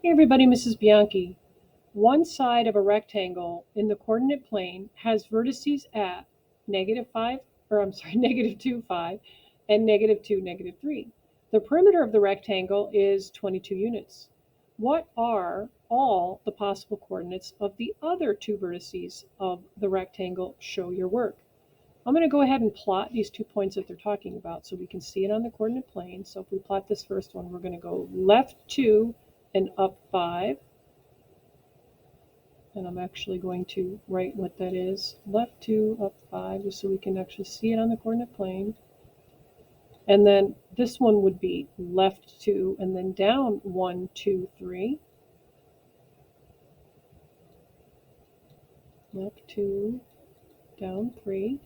Hey everybody, Mrs. Bianchi. One side of a rectangle in the coordinate plane has vertices at -5, or I'm sorry, -2, 5, and -2, -3. The perimeter of the rectangle is 22 units. What are all the possible coordinates of the other two vertices of the rectangle? Show your work. I'm going to go ahead and plot these 2 points that they're talking about so we can see it on the coordinate plane. So if we plot this first one, we're going to go left 2 and up 5. And I'm actually going to write what that is. Left 2, up 5, just so we can actually see it on the coordinate plane. And then this one would be left 2 and then down 1, 2, 3. Left 2, down 3.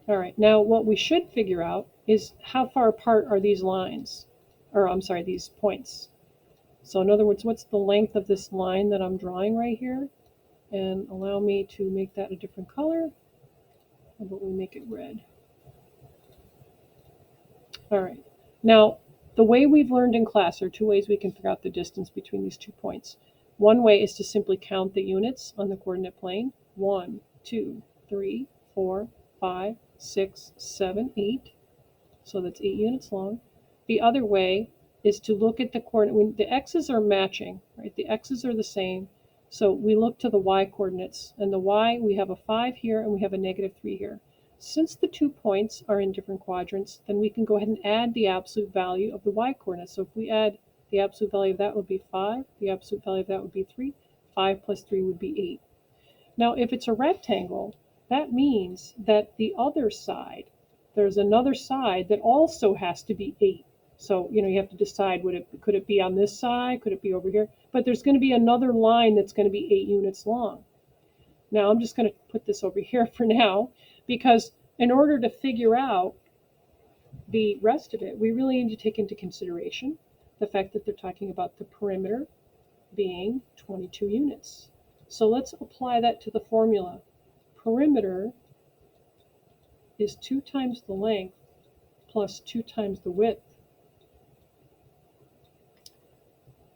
All right, now what we should figure out is how far apart are these lines, or I'm sorry, these points. So in other words, what's the length of this line that I'm drawing right here? And allow me to make that a different color. How about we make it red? All right. Now, the way we've learned in class, there are two ways we can figure out the distance between these 2 points. One way is to simply count the units on the coordinate plane. 1, 2, 3, 4, 5, 6, 7, 8. So that's 8 units long. The other way is to look at the coordinate. When the x's are matching, right? The x's are the same. So we look to the y coordinates. And the y, we have a 5 here and we have a -3 here. Since the 2 points are in different quadrants, then we can go ahead and add the absolute value of the y coordinates. So if we add the absolute value of that would be 5, the absolute value of that would be 3, 5 plus 3 would be 8. Now if it's a rectangle, that means that the other side, there's another side that also has to be 8. So, you have to decide, could it be on this side? Could it be over here? But there's going to be another line that's going to be 8 units long. Now I'm just going to put this over here for now, because in order to figure out the rest of it, we really need to take into consideration the fact that they're talking about the perimeter being 22 units. So let's apply that to the formula. Perimeter is 2 times the length plus 2 times the width.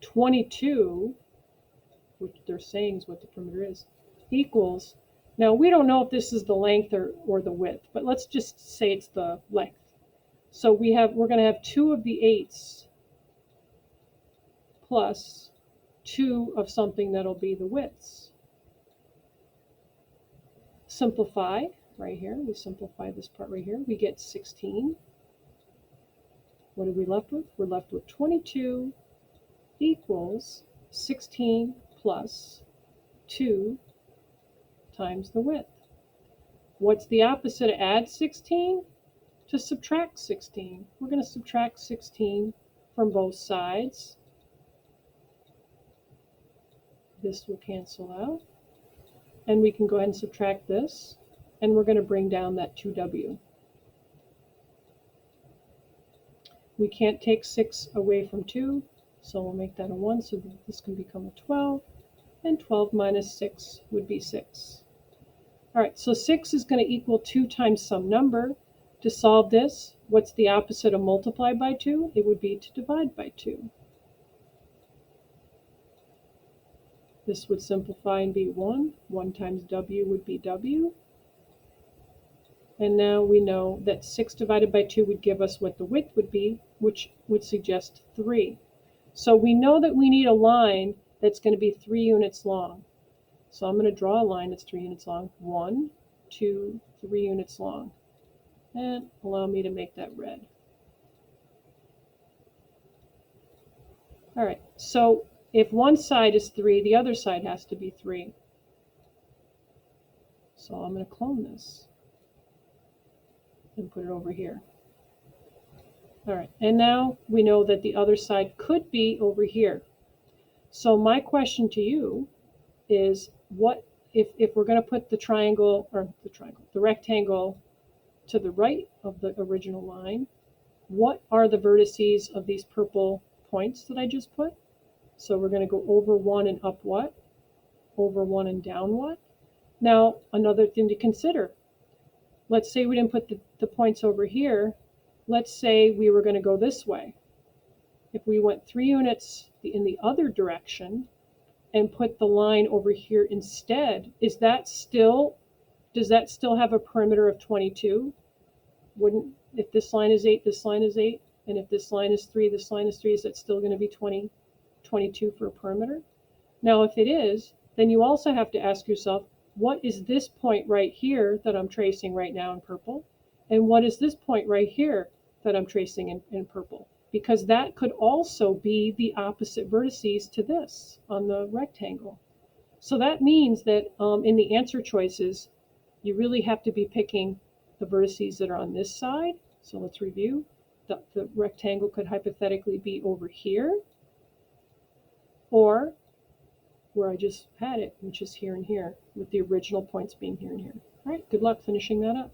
22, which they're saying is what the perimeter is, equals, now we don't know if this is the length or the width, but let's just say it's the length. So we're going to have 2 of the 8s plus 2 of something that'll be the widths. Simplify right here. We simplify this part right here. We get 16. What are we left with? We're left with 22 equals 16 plus 2 times the width. What's the opposite of add 16? To subtract 16. We're going to subtract 16 from both sides. This will cancel out. And we can go ahead and subtract this. And we're going to bring down that 2w. We can't take 6 away from 2, so we'll make that a 1, so that this can become a 12. And 12 minus 6 would be 6. All right, so 6 is going to equal 2 times some number. To solve this, what's the opposite of multiply by 2? It would be to divide by 2. This would simplify and be 1. 1 times w would be w. And now we know that 6 divided by 2 would give us what the width would be, which would suggest 3. So we know that we need a line that's going to be 3 units long. So I'm going to draw a line that's 3 units long. 1, 2, 3 units long. And allow me to make that red. All right, so if one side is 3, the other side has to be 3. So I'm going to clone this and put it over here. All right, and now we know that the other side could be over here. So my question to you is, what if we're going to put the rectangle to the right of the original line, what are the vertices of these purple points that I just put? So we're going to go over 1 and up what? Over 1 and down what? Now, another thing to consider. Let's say we didn't put the points over here. Let's say we were going to go this way. If we went 3 units in the other direction and put the line over here instead, does that still have a perimeter of 22? Wouldn't, if this line is 8, this line is 8, and if this line is 3, this line is 3, is that still going to be 22 for a perimeter? Now, if it is, then you also have to ask yourself, what is this point right here that I'm tracing right now in purple? And what is this point right here that I'm tracing in purple? Because that could also be the opposite vertices to this on the rectangle. So that means that in the answer choices, you really have to be picking the vertices that are on this side. So let's review. The rectangle could hypothetically be over here, or where I just had it, which is here and here, with the original points being here and here. All right, good luck finishing that up.